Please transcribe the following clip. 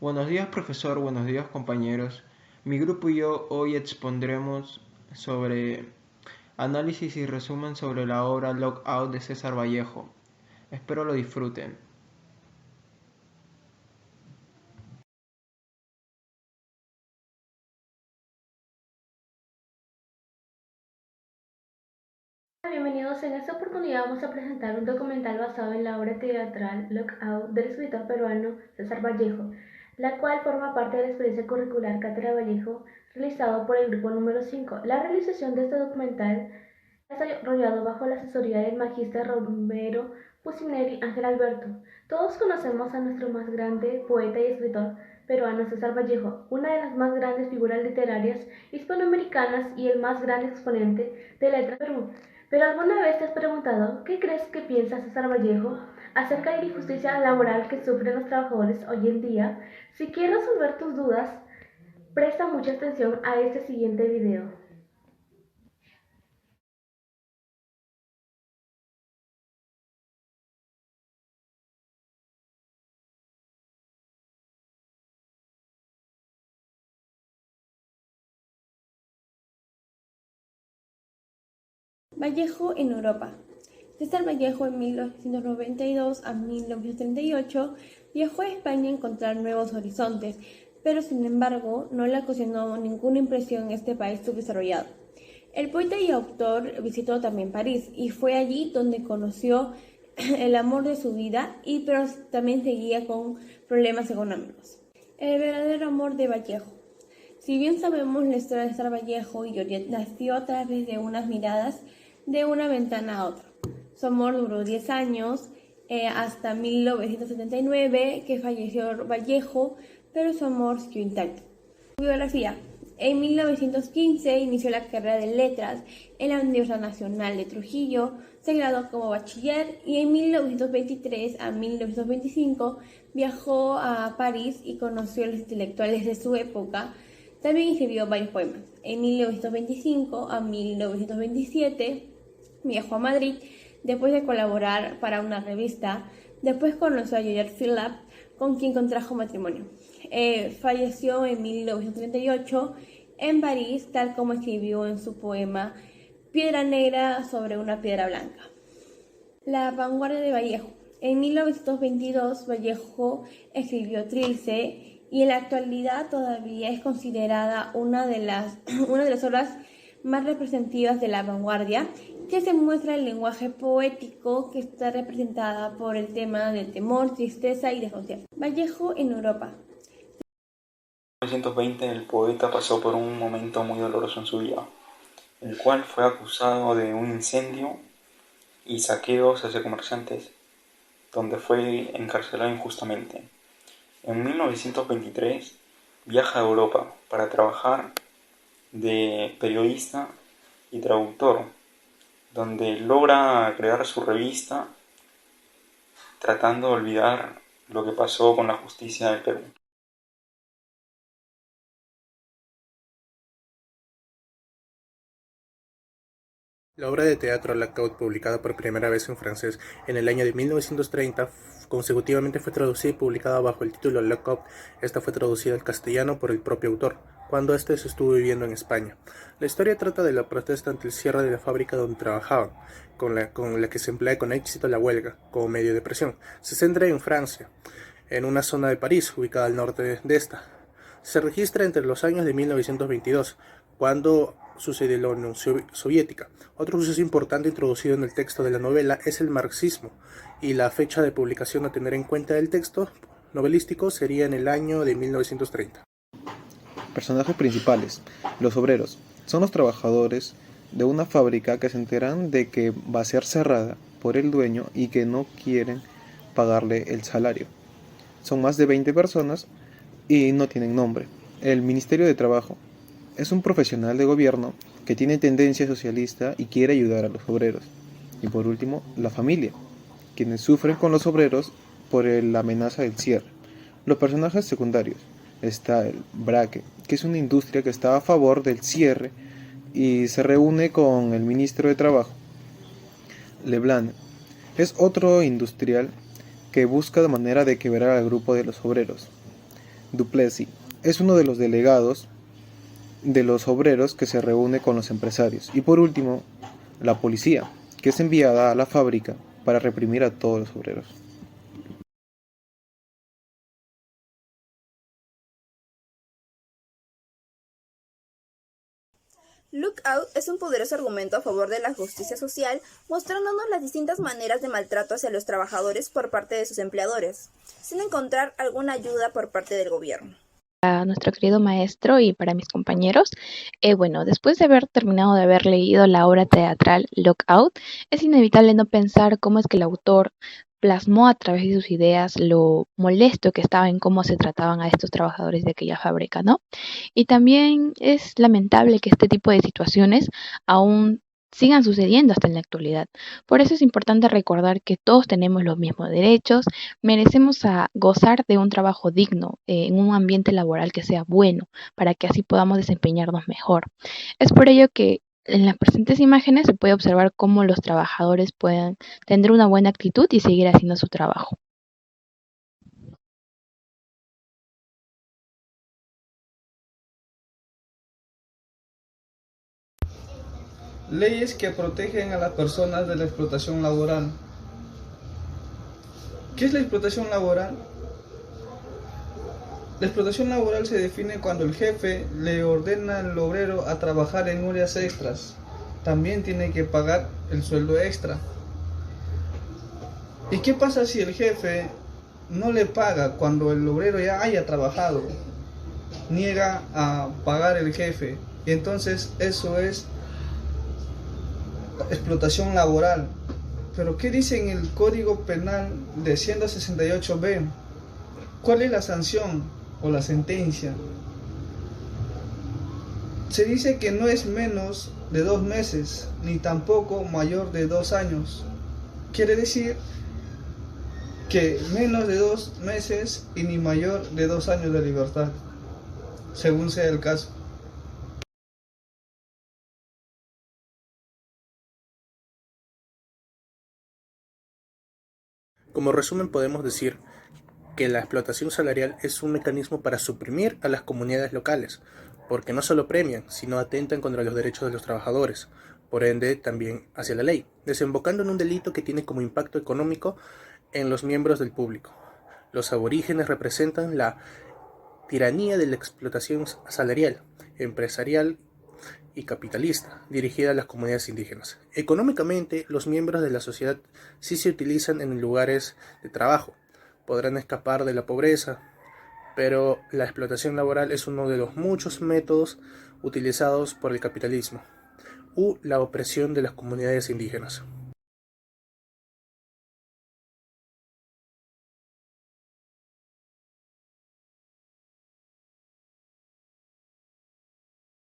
Buenos días, profesor, buenos días, compañeros. Mi grupo y yo hoy expondremos sobre análisis y resumen sobre la obra Lockout de César Vallejo. Espero lo disfruten. Bienvenidos, en esta oportunidad vamos a presentar un documental basado en la obra teatral Lockout del escritor peruano César Vallejo, la cual forma parte de la experiencia curricular Cátedra Vallejo realizado por el grupo número 5. La realización de este documental está desarrollado bajo la asesoría del magíster Romero Pucineri Ángel Alberto. Todos conocemos a nuestro más grande poeta y escritor peruano César Vallejo, una de las más grandes figuras literarias hispanoamericanas y el más grande exponente de letras de Perú. Pero ¿alguna vez te has preguntado qué crees que piensa César Vallejo acerca de la injusticia laboral que sufren los trabajadores hoy en día? Si quieres resolver tus dudas, presta mucha atención a este siguiente video. Vallejo en Europa. César Vallejo en 1892 a 1938 viajó a España a encontrar nuevos horizontes, pero sin embargo no le ocasionó ninguna impresión en este país subdesarrollado. El poeta y autor visitó también París y fue allí donde conoció el amor de su vida, pero también seguía con problemas económicos. El verdadero amor de Vallejo. Si bien sabemos la historia de César Vallejo y Juliet nació a través de unas miradas de una ventana a otra. Su amor duró 10 años, hasta 1979, que falleció Vallejo, pero su amor siguió intacto. Biografía. En 1915 inició la carrera de letras en la Universidad Nacional de Trujillo, se graduó como bachiller y en 1923 a 1925 viajó a París y conoció a los intelectuales de su época. También escribió varios poemas. En 1925 a 1927 viajó a Madrid después de colaborar para una revista. Después conoció a George Phillip, con quien contrajo matrimonio. Falleció en 1938 en París, tal como escribió en su poema Piedra Negra sobre una piedra blanca. La vanguardia de Vallejo. En 1922 Vallejo escribió Trilce y en la actualidad todavía es considerada una de las obras más representativas de la vanguardia, que se muestra el lenguaje poético que está representada por el tema del temor, tristeza y desconcierto. Vallejo en Europa. En 1920 el poeta pasó por un momento muy doloroso en su vida, el cual fue acusado de un incendio y saqueos hacia comerciantes, donde fue encarcelado injustamente. En 1923 viaja a Europa para trabajar de periodista y traductor, donde logra crear su revista tratando de olvidar lo que pasó con la justicia del Perú. La obra de teatro Lockout, publicada por primera vez en francés en el año de 1930, consecutivamente fue traducida y publicada bajo el título Lockout. Esta fue traducida al castellano por el propio autor, cuando éste se estuvo viviendo en España. La historia trata de la protesta ante el cierre de la fábrica donde trabajaban, con la que se emplea con éxito la huelga, como medio de presión. Se centra en Francia, en una zona de París, ubicada al norte de esta. Se registra entre los años de 1922, cuando sucede la Unión Soviética. Otro suceso importante introducido en el texto de la novela es el marxismo, y la fecha de publicación a tener en cuenta del texto novelístico sería en el año de 1930. Personajes principales: los obreros. Son los trabajadores de una fábrica que se enteran de que va a ser cerrada por el dueño y que no quieren pagarle el salario. Son más de 20 personas y no tienen nombre. El Ministerio de Trabajo es un profesional de gobierno que tiene tendencia socialista y quiere ayudar a los obreros. Y por último, la familia, quienes sufren con los obreros por la amenaza del cierre. Los personajes secundarios: está el Braque, que es una industria que está a favor del cierre y se reúne con el ministro de Trabajo. Leblanc es otro industrial que busca la manera de quebrar al grupo de los obreros. Duplessis es uno de los delegados de los obreros que se reúne con los empresarios. Y por último, la policía, que es enviada a la fábrica para reprimir a todos los obreros. Lookout es un poderoso argumento a favor de la justicia social, mostrándonos las distintas maneras de maltrato hacia los trabajadores por parte de sus empleadores, sin encontrar alguna ayuda por parte del gobierno. A nuestro querido maestro y para mis compañeros, bueno, después de haber terminado de haber leído la obra teatral Lockout, es inevitable no pensar cómo es que el autor plasmó a través de sus ideas lo molesto que estaba en cómo se trataban a estos trabajadores de aquella fábrica, ¿no? Y también es lamentable que este tipo de situaciones aún sigan sucediendo hasta en la actualidad. Por eso es importante recordar que todos tenemos los mismos derechos, merecemos gozar de un trabajo digno, en un ambiente laboral que sea bueno, para que así podamos desempeñarnos mejor. Es por ello que en las presentes imágenes se puede observar cómo los trabajadores pueden tener una buena actitud y seguir haciendo su trabajo. Leyes que protegen a las personas de la explotación laboral. ¿Qué es la explotación laboral? La explotación laboral se define cuando el jefe le ordena al obrero a trabajar en horas extras. También tiene que pagar el sueldo extra. ¿Y qué pasa si el jefe no le paga cuando el obrero ya haya trabajado? Niega a pagar el jefe. Y entonces eso es explotación laboral. Pero ¿qué dice en el Código Penal de 168b? ¿Cuál es la sanción o la sentencia? Se dice que no es menos de 2 meses, ni tampoco mayor de 2 años. Quiere decir que menos de 2 meses y ni mayor de 2 años de libertad, según sea el caso. Como resumen podemos decir que la explotación salarial es un mecanismo para suprimir a las comunidades locales, porque no solo premian, sino atentan contra los derechos de los trabajadores, por ende también hacia la ley, desembocando en un delito que tiene como impacto económico en los miembros del público. Los aborígenes representan la tiranía de la explotación salarial, empresarial y capitalista, dirigida a las comunidades indígenas. Económicamente, los miembros de la sociedad sí se utilizan en lugares de trabajo, podrán escapar de la pobreza, pero la explotación laboral es uno de los muchos métodos utilizados por el capitalismo u la opresión de las comunidades indígenas.